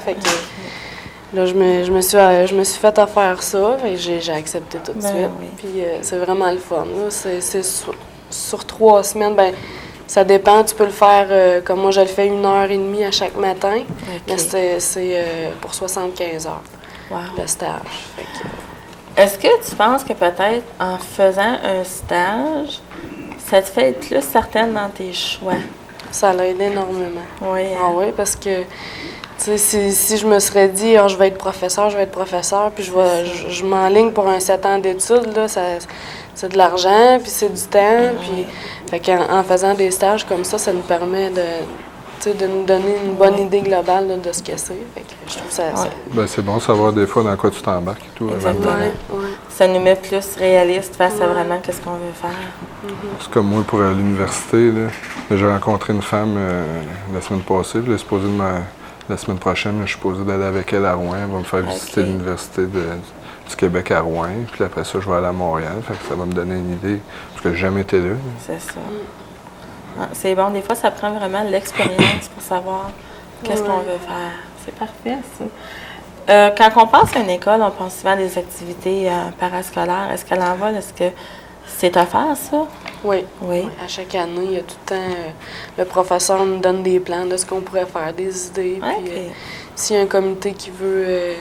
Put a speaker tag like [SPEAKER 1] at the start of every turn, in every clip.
[SPEAKER 1] Fait que là, je me suis fait offrir ça et j'ai accepté tout de suite.
[SPEAKER 2] Oui.
[SPEAKER 1] Puis c'est vraiment le fun. Là. C'est sur 3 semaines, ben ça dépend. Tu peux le faire comme moi, je le fais 1h30 à chaque matin. Mais c'est pour 75 heures, le stage. Fait que,
[SPEAKER 2] est-ce que tu penses que peut-être en faisant un stage, ça te fait être plus certaine dans tes choix?
[SPEAKER 1] ça l'aide énormément.
[SPEAKER 2] Oui.
[SPEAKER 1] Ah oui, parce que tu sais, si je me serais dit je vais être professeur, puis je m'enligne pour un 7 ans d'études, là, c'est de l'argent, puis c'est du temps. Puis fait qu'en faisant des stages comme ça nous permet de nous donner une bonne idée globale là, de ce que c'est. Fait que je trouve ça.
[SPEAKER 3] Ben, c'est bon de savoir des fois dans quoi tu t'embarques et tout.
[SPEAKER 2] Exactement.
[SPEAKER 1] Ouais.
[SPEAKER 2] Ça nous met plus réaliste face à vraiment qu'est-ce qu'on veut faire.
[SPEAKER 3] C'est comme moi pour l'université. Là. J'ai rencontré une femme la semaine passée. Puis la semaine prochaine, je suis supposé d'aller avec elle à Rouen. Elle va me faire visiter l'Université du Québec à Rouen. Puis après ça, je vais aller à Montréal. Fait que ça va me donner une idée. Parce que j'ai jamais été là.
[SPEAKER 2] C'est ça. C'est bon. Des fois, ça prend vraiment l'expérience pour savoir qu'est-ce qu'on veut faire. C'est parfait, ça. Quand on passe à une école, on pense souvent à des activités parascolaires. Est-ce qu'à l'envol, est-ce que c'est à faire, ça?
[SPEAKER 1] Oui.
[SPEAKER 2] Oui.
[SPEAKER 1] À chaque année, il y a tout le temps, le professeur nous donne des plans de ce qu'on pourrait faire, des idées. Puis s'il y a un comité qui veut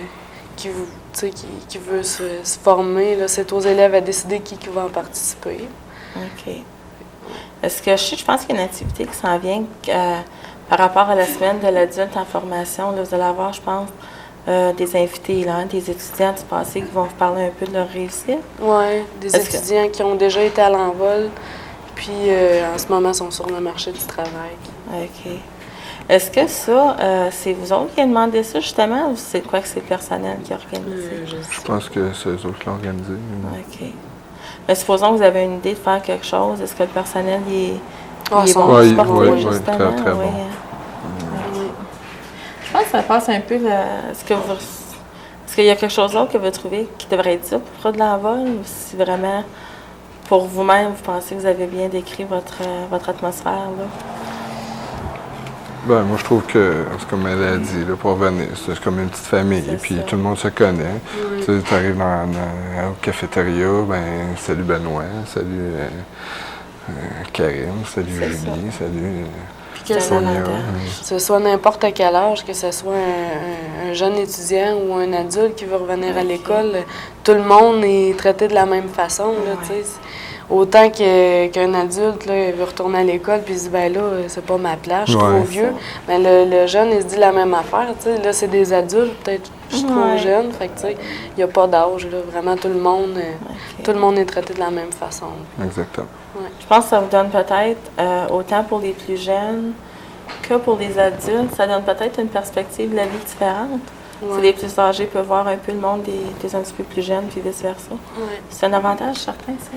[SPEAKER 1] se former, là, c'est aux élèves à décider qui va en participer.
[SPEAKER 2] OK. Est-ce que je pense qu'il y a une activité qui s'en vient par rapport à la semaine de l'adulte en formation. Là, vous allez avoir, je pense, des invités, là, des étudiants du passé qui vont vous parler un peu de leur réussite. Oui,
[SPEAKER 1] des étudiants qui ont déjà été à l'envol, puis en ce moment sont sur le marché du travail.
[SPEAKER 2] OK. Est-ce que ça, c'est vous autres qui avez demandé ça, justement, ou c'est quoi que c'est le personnel qui a organisé?
[SPEAKER 3] Je pense que c'est eux autres qui l'ont organisé.
[SPEAKER 2] OK. Mais supposons que vous avez une idée de faire quelque chose, est-ce que le personnel il est bon
[SPEAKER 3] Oui,
[SPEAKER 2] justement?
[SPEAKER 3] très bon.
[SPEAKER 2] Je pense que ça passe un peu est-ce qu'il y a quelque chose d'autre que vous trouvez qui devrait être dit à propos de l'envol, ou si vraiment, pour vous-même, vous pensez que vous avez bien décrit votre atmosphère, là?
[SPEAKER 3] Ben, moi, je trouve que, c'est comme elle a dit, là, pour venir, c'est comme une petite famille, puis tout le monde se connaît. Tu arrives au cafétéria, ben salut Benoît, salut Karim, salut Julie, salut Sonia.
[SPEAKER 1] Que ce soit n'importe quel âge, que ce soit un jeune étudiant ou un adulte qui veut revenir à l'école, tout le monde est traité de la même façon, là, tu sais. Autant qu'un adulte là, veut retourner à l'école puis il se dit ben là, c'est pas ma place, je suis trop vieux. Mais le jeune, il se dit la même affaire. T'sais. Là, c'est des adultes, peut-être je suis trop jeune. Fait que tu sais, il n'y a pas d'âge. Là. Vraiment, tout le monde est traité de la même façon.
[SPEAKER 3] Exactement.
[SPEAKER 1] Ouais.
[SPEAKER 2] Je pense que ça vous donne peut-être, autant pour les plus jeunes que pour les adultes, ça donne peut-être une perspective de la vie différente. Si les plus âgés peuvent voir un peu le monde des un petit peu plus jeunes, puis vice-versa. C'est un avantage certain, ça.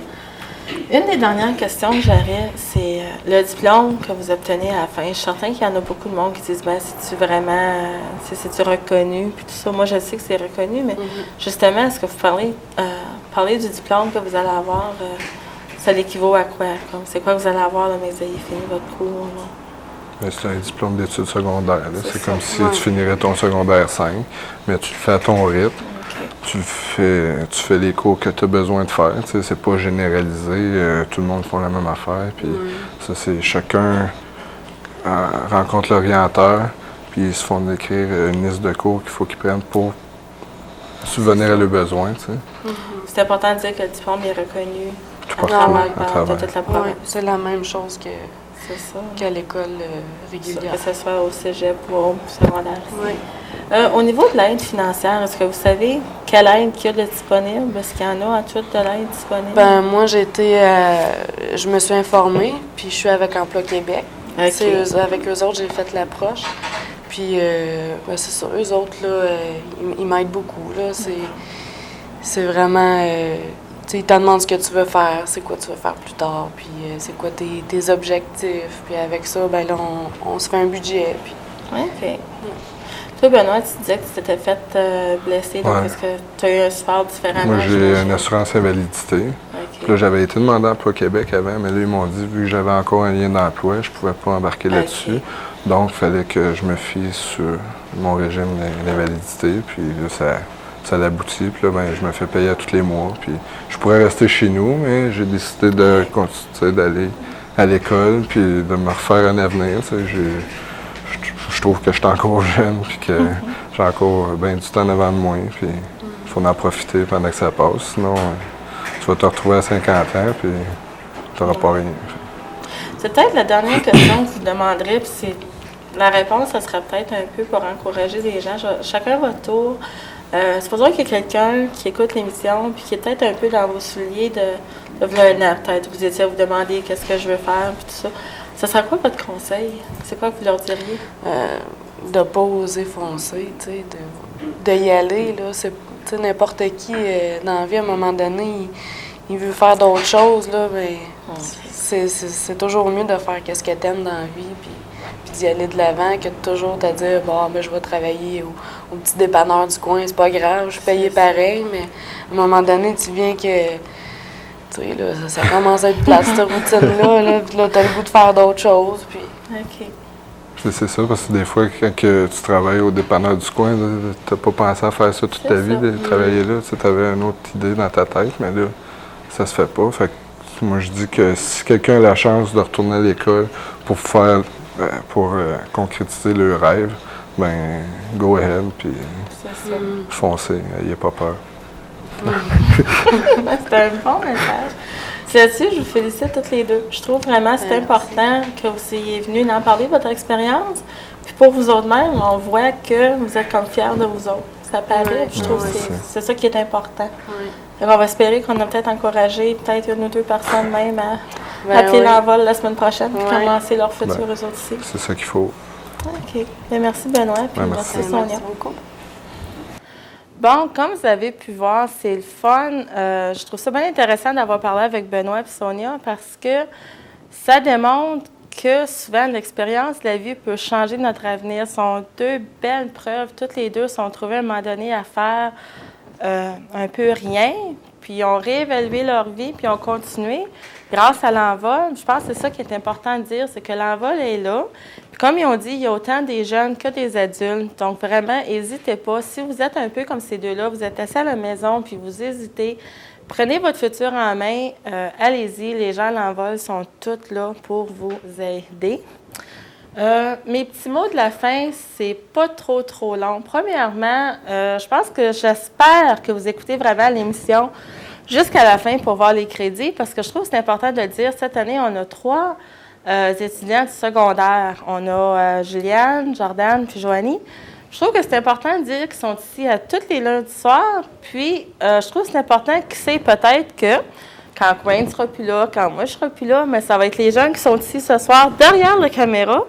[SPEAKER 2] Une des dernières questions que j'aurais, c'est le diplôme que vous obtenez à la fin. Je suis certain qu'il y en a beaucoup de monde qui disent, ben, c'est-tu vraiment, c'est-tu reconnu, puis tout ça. Moi, je sais que c'est reconnu, mais justement, est-ce que vous parlez du diplôme que vous allez avoir, ça l'équivaut à quoi? C'est quoi que vous allez avoir, là, mais vous ayez fini votre cours, là?
[SPEAKER 3] Ben, c'est un diplôme d'études secondaires. C'est comme si tu finirais ton secondaire 5, mais tu le fais à ton rythme. Tu fais les cours que tu as besoin de faire. Tu sais, c'est pas généralisé. Tout le monde fait la même affaire. Puis ça, c'est chacun rencontre l'orienteur, puis ils se font écrire une liste de cours qu'il faut qu'ils prennent pour subvenir à leurs besoins. Tu sais.
[SPEAKER 2] C'est important de dire que le diplôme est reconnu
[SPEAKER 3] à travers
[SPEAKER 2] toute la province.
[SPEAKER 1] C'est la même chose qu'à l'école régulière.
[SPEAKER 2] Que ce soit au cégep ou au secondaire. Au niveau de l'aide financière, est-ce que vous savez quelle aide qu'il y a de disponible? Est-ce qu'il y en a en tout de l'aide disponible?
[SPEAKER 1] Ben moi, je me suis informée, puis je suis avec Emploi Québec. Avec eux autres, j'ai fait l'approche. Puis, c'est ça, eux autres, là, ils m'aident beaucoup. Là. C'est vraiment... ils te demandent ce que tu veux faire, c'est quoi tu veux faire plus tard, puis c'est quoi tes objectifs. Puis avec ça, ben là, on se fait un budget. Puis...
[SPEAKER 2] OK. Toi, Benoît, tu disais que tu t'étais fait blesser, donc est-ce que tu as eu un support différent?
[SPEAKER 3] Moi, j'ai une assurance invalidité. Puis là, j'avais été demandé à Emploi Québec avant, mais là, ils m'ont dit, vu que j'avais encore un lien d'emploi, je ne pouvais pas embarquer là-dessus. Donc, il fallait que je me fie sur mon régime d'invalidité. Puis là, ça l'aboutit. Puis là, ben, je me fais payer à tous les mois. Puis je pourrais rester chez nous, mais j'ai décidé de continuer d'aller à l'école puis de me refaire un avenir. Je trouve que je suis encore jeune puis que j'ai encore bien du temps devant de moi. Puis il faut en profiter pendant que ça passe. Sinon, tu vas te retrouver à 50 ans puis tu n'auras pas rien.
[SPEAKER 2] C'est peut-être la dernière question que je vous demanderais, puis la réponse, ça serait peut-être un peu pour encourager les gens. Chacun votre tour. Supposons qu'il y a quelqu'un qui écoute l'émission puis qui est peut-être un peu dans vos souliers de un an, peut-être. Vous étiez à vous demander qu'est-ce que je veux faire puis tout ça. Ça serait quoi votre conseil? C'est quoi que vous leur diriez?
[SPEAKER 1] De ne pas oser foncer, tu sais, de y aller, là. C'est, tu sais, n'importe qui dans la vie, à un moment donné, il veut faire d'autres choses, là, mais c'est toujours mieux de faire ce que t'aimes dans la vie, puis d'y aller de l'avant que de toujours te dire, bon, ben, je vais travailler au petit dépanneur du coin, c'est pas grave, je suis payé pareil, mais à un moment donné, tu viens que, tu sais, là, ça commence à être plate, cette routine-là, puis là, t'as le goût de faire d'autres choses, puis...
[SPEAKER 2] OK.
[SPEAKER 3] C'est ça, parce que des fois, quand tu travailles au dépanneur du coin, tu n'as pas pensé à faire ça toute ta vie, de travailler là. Tu avais une autre idée dans ta tête, mais là, ça se fait pas. Fait que moi, je dis que si quelqu'un a la chance de retourner à l'école pour concrétiser le rêve, ben go ahead, puis foncez, n'ayez pas peur.
[SPEAKER 2] C'est un bon message. Là-dessus, je vous félicite toutes les deux. Je trouve vraiment que c'est important que vous soyez venus en parler de votre expérience. Puis pour vous autres même, on voit que vous êtes comme fiers de vous autres. Ça paraît. Je trouve que c'est ça qui est important. On va espérer qu'on a peut-être encouragé peut-être une ou deux personnes même à appeler l'envol la semaine prochaine pour commencer leur futur eux autres ici.
[SPEAKER 3] C'est ça qu'il faut.
[SPEAKER 2] OK. Bien, merci Benoît. Puis
[SPEAKER 3] merci
[SPEAKER 2] Sonia.
[SPEAKER 1] Merci beaucoup.
[SPEAKER 2] Bon, comme vous avez pu voir, c'est le fun. Je trouve ça bien intéressant d'avoir parlé avec Benoît et Sonia parce que ça démontre que souvent l'expérience de la vie peut changer notre avenir. Ce sont deux belles preuves. Toutes les deux sont trouvées à un moment donné à faire un peu rien, puis ils ont réévalué leur vie, puis ils ont continué grâce à l'envol. Je pense que c'est ça qui est important de dire, c'est que l'envol est là. Puis comme ils ont dit, il y a autant des jeunes que des adultes. Donc vraiment, n'hésitez pas. Si vous êtes un peu comme ces deux-là, vous êtes assis à la maison, puis vous hésitez, prenez votre futur en main. Allez-y, les gens à l'envol sont tous là pour vous aider. Mes petits mots de la fin, c'est pas trop long. Premièrement, je pense que j'espère que vous écoutez vraiment l'émission jusqu'à la fin pour voir les crédits, parce que je trouve que c'est important de le dire. Cette année, on a 3 étudiants du secondaire. On a Juliane, Jordan puis Joanie. Je trouve que c'est important de dire qu'ils sont ici à tous les lundis soirs. Puis, je trouve que c'est important qu'ils sachent peut-être que quand Wayne ne sera plus là, quand moi je ne serai plus là, mais ça va être les gens qui sont ici ce soir derrière la caméra,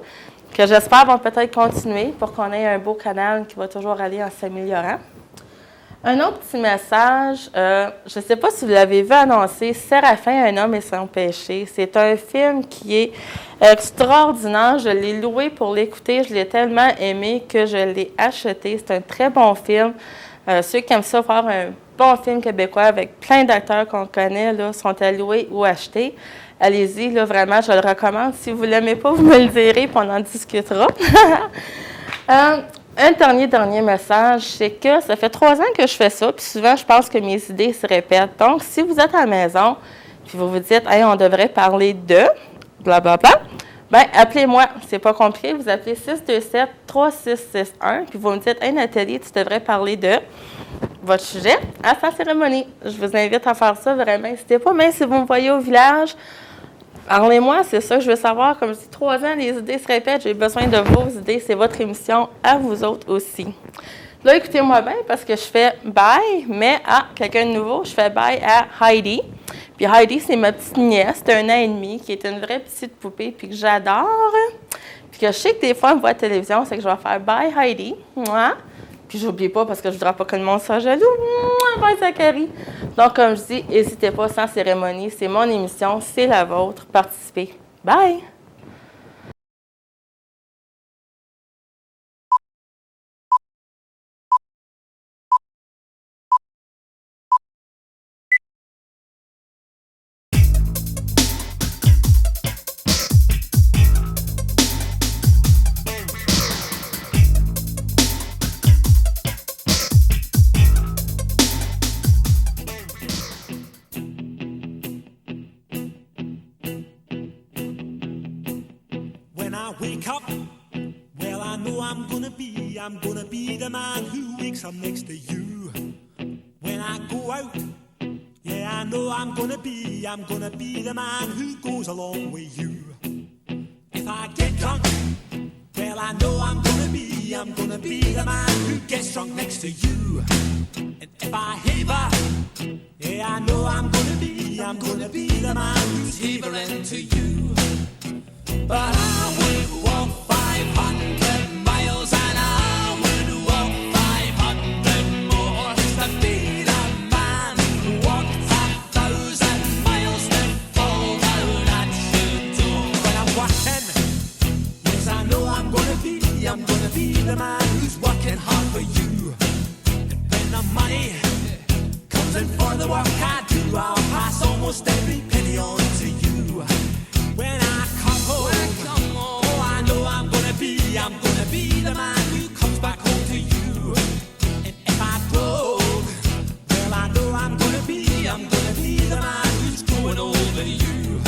[SPEAKER 2] que j'espère vont peut-être continuer pour qu'on ait un beau canal qui va toujours aller en s'améliorant. Un autre petit message, je ne sais pas si vous l'avez vu annoncer, Séraphin, un homme et son péché. C'est un film qui est extraordinaire. Je l'ai loué pour l'écouter. Je l'ai tellement aimé que je l'ai acheté. C'est un très bon film. Ceux qui aiment ça, voir un bon film québécois avec plein d'acteurs qu'on connaît, là, sont à louer ou acheter. Allez-y, là, vraiment, je le recommande. Si vous ne l'aimez pas, vous me le direz, puis on en discutera. Un dernier message, c'est que ça fait 3 ans que je fais ça, puis souvent, je pense que mes idées se répètent. Donc, si vous êtes à la maison, puis vous vous dites, hey, on devrait parler de blablabla, bien, appelez-moi. C'est pas compliqué. Vous appelez 627-3661, puis vous me dites, hey, Nathalie, tu devrais parler de votre sujet à sa cérémonie. Je vous invite à faire ça, vraiment. N'hésitez pas, même si vous me voyez au village, parlez-moi, c'est ça que je veux savoir. Comme je dis, 3 ans, les idées se répètent. J'ai besoin de vos idées. C'est votre émission à vous autres aussi. Là, écoutez-moi bien parce que je fais bye, mais à quelqu'un de nouveau, je fais bye à Heidi. Puis Heidi, c'est ma petite nièce d'1 an et demi qui est une vraie petite poupée puis que j'adore. Puis que je sais que des fois, on me voit à la télévision, c'est que je vais faire bye Heidi. Mouah. Puis j'oublie pas parce que je ne voudrais pas que le monde soit jaloux. Mouah, bye Zachary. Donc, comme je dis, n'hésitez pas, sans cérémonie. C'est mon émission, c'est la vôtre. Participez. Bye!
[SPEAKER 4] I'm gonna be the man who wakes up next to you when I go out. Yeah, I know I'm gonna be the man who goes along with you. If I get drunk, well, I know I'm gonna be the man who gets drunk next to you. And if I haver, yeah, I know I'm gonna be the man who's havering to you. But I would walk 500 miles and I would walk 500 more just to be the man who walked 1,000 miles to fall down at your door. When I'm walking, yes, I know I'm gonna be the man who's working hard for you. And when the money comes in for the work I do, I'll pass almost every penny on to you. When I come home, oh, I know I'm gonna be the man who comes back home to you. And if I broke, well, I know I'm gonna be the man who's growing old to you.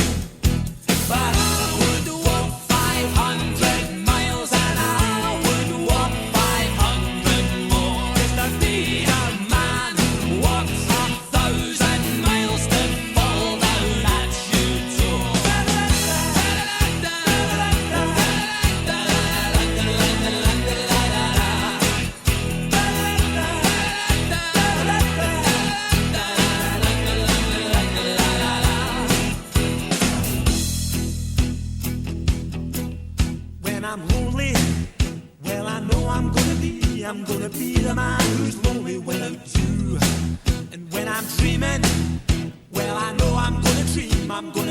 [SPEAKER 4] But I would walk 500 miles and I would walk 500 more just to be the man who walks 1,000 miles to fall down at your door. When I'm lonely, well, I know I'm gonna be the man who's lonely without you. And when I'm dreaming, well, I know I'm gonna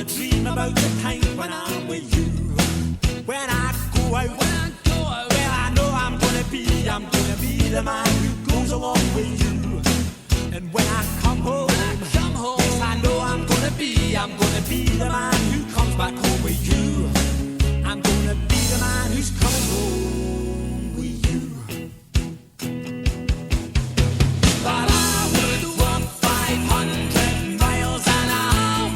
[SPEAKER 4] dream about the time when I'm with you. When I go out, well, I know I'm gonna be the man who goes along with you. And when I come home, yes, I know I'm gonna be the man who comes back home with you. I'm gonna be the man who's coming home with you. But I would walk 500 miles and I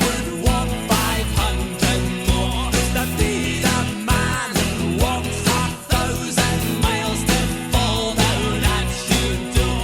[SPEAKER 4] would walk 500 more just to be the man who walks 1,000 miles to fall down at your door.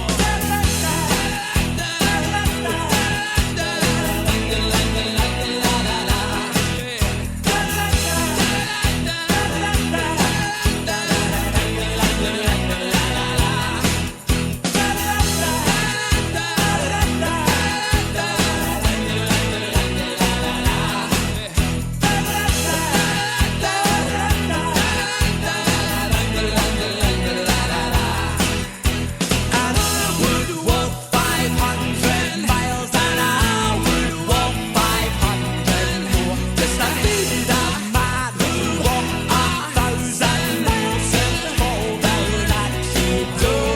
[SPEAKER 4] And I would walk 500 miles and I would walk 500 more just to be the man who walked 1,000 miles and fall down at your door.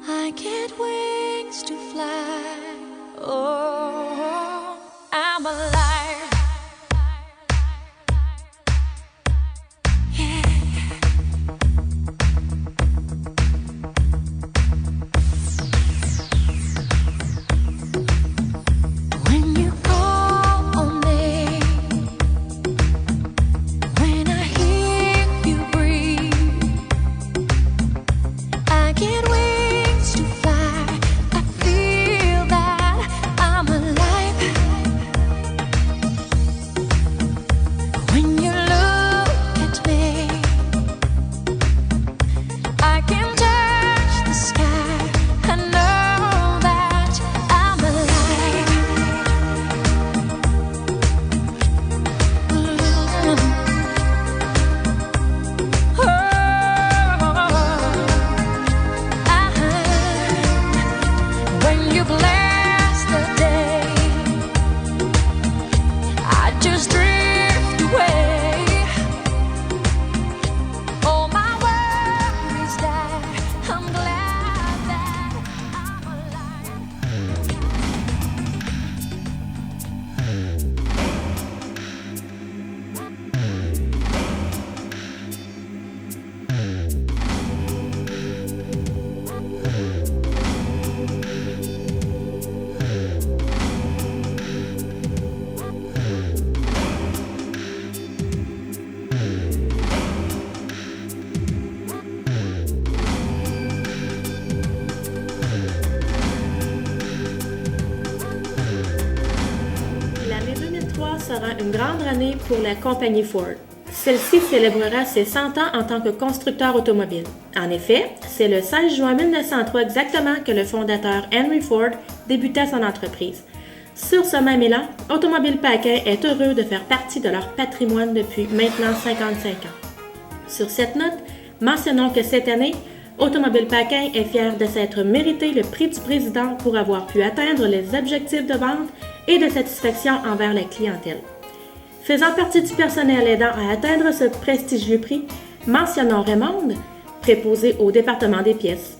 [SPEAKER 5] I get wings to fly. Oh, I'm alive. Yeah. When you call on me, when I hear you breathe, I get wings to fly. I feel that I'm
[SPEAKER 6] sera une grande année pour la compagnie Ford. Celle-ci célébrera ses 100 ans en tant que constructeur automobile. En effet, c'est le 16 juin 1903 exactement que le fondateur Henry Ford débuta son entreprise. Sur ce même élan, Automobile Paquin est heureux de faire partie de leur patrimoine depuis maintenant 55 ans. Sur cette note, mentionnons que cette année, Automobile Paquin est fier de s'être mérité le prix du président pour avoir pu atteindre les objectifs de vente et de satisfaction envers la clientèle. Faisant partie du personnel aidant à atteindre ce prestigieux prix, mentionnons Raymond, préposé au département des pièces.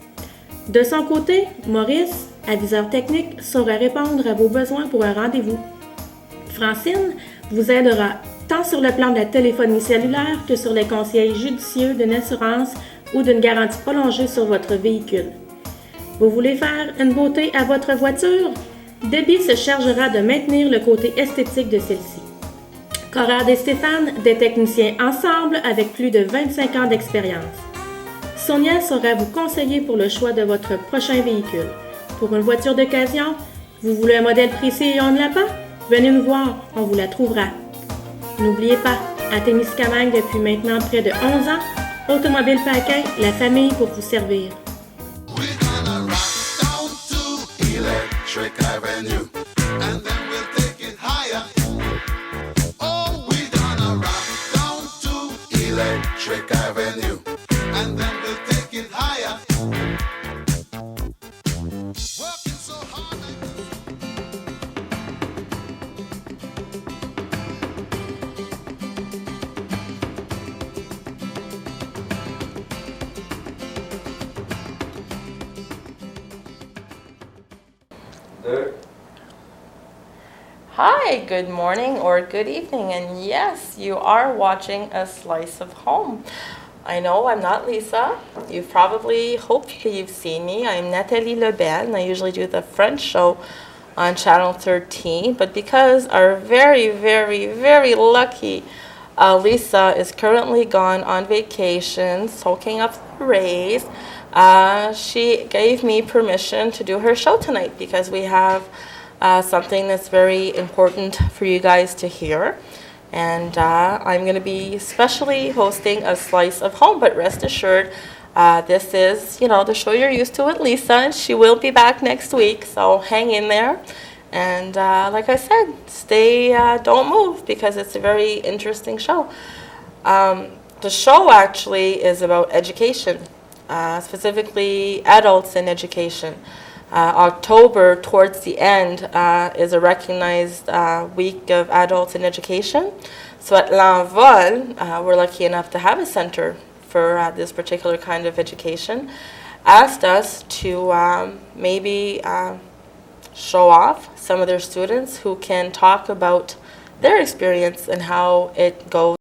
[SPEAKER 6] De son côté, Maurice, aviseur technique, saura répondre à vos besoins pour un rendez-vous. Francine vous aidera tant sur le plan de la téléphonie cellulaire que sur les conseils judicieux d'une assurance ou d'une garantie prolongée sur votre véhicule. Vous voulez faire une beauté à votre voiture? Debbie se chargera de maintenir le côté esthétique de celle-ci. Corrad et Stéphane, des techniciens ensemble avec plus de 25 ans d'expérience. Sonia saura vous conseiller pour le choix de votre prochain véhicule. Pour une voiture d'occasion, vous voulez un modèle précis et on ne l'a pas? Venez nous voir, on vous la trouvera. N'oubliez pas, à Témiscamingue depuis maintenant près de 11 ans, Automobile Paquin, la famille pour vous servir.
[SPEAKER 7] We're gonna rock down to Electric Avenue, and then we'll take it higher. Oh, we're gonna rock down to Electric Avenue, and then we'll take it higher. Working so hard.
[SPEAKER 2] Hi, good morning or good evening, and yes, you are watching A Slice of Home. I know I'm not Lisa. You've probably, hopefully you've seen me. I'm Nathalie Leben. I usually do the French show on Channel 13, but because our very, very, very lucky Lisa is currently gone on vacation, soaking up the rays, she gave me permission to do her show tonight because we have something that's very important for you guys to hear. And I'm going to be specially hosting A Slice of Home, but rest assured, this is, the show you're used to with Lisa, and she will be back next week, so hang in there. And like I said, don't move, because it's a very interesting show. The show actually is about education, specifically adults in education. October, towards the end, is a recognized week of adults in education. So at L'Envol, we're lucky enough to have a center for this particular kind of education. Asked us to maybe show off some of their students who can talk about their experience and how it goes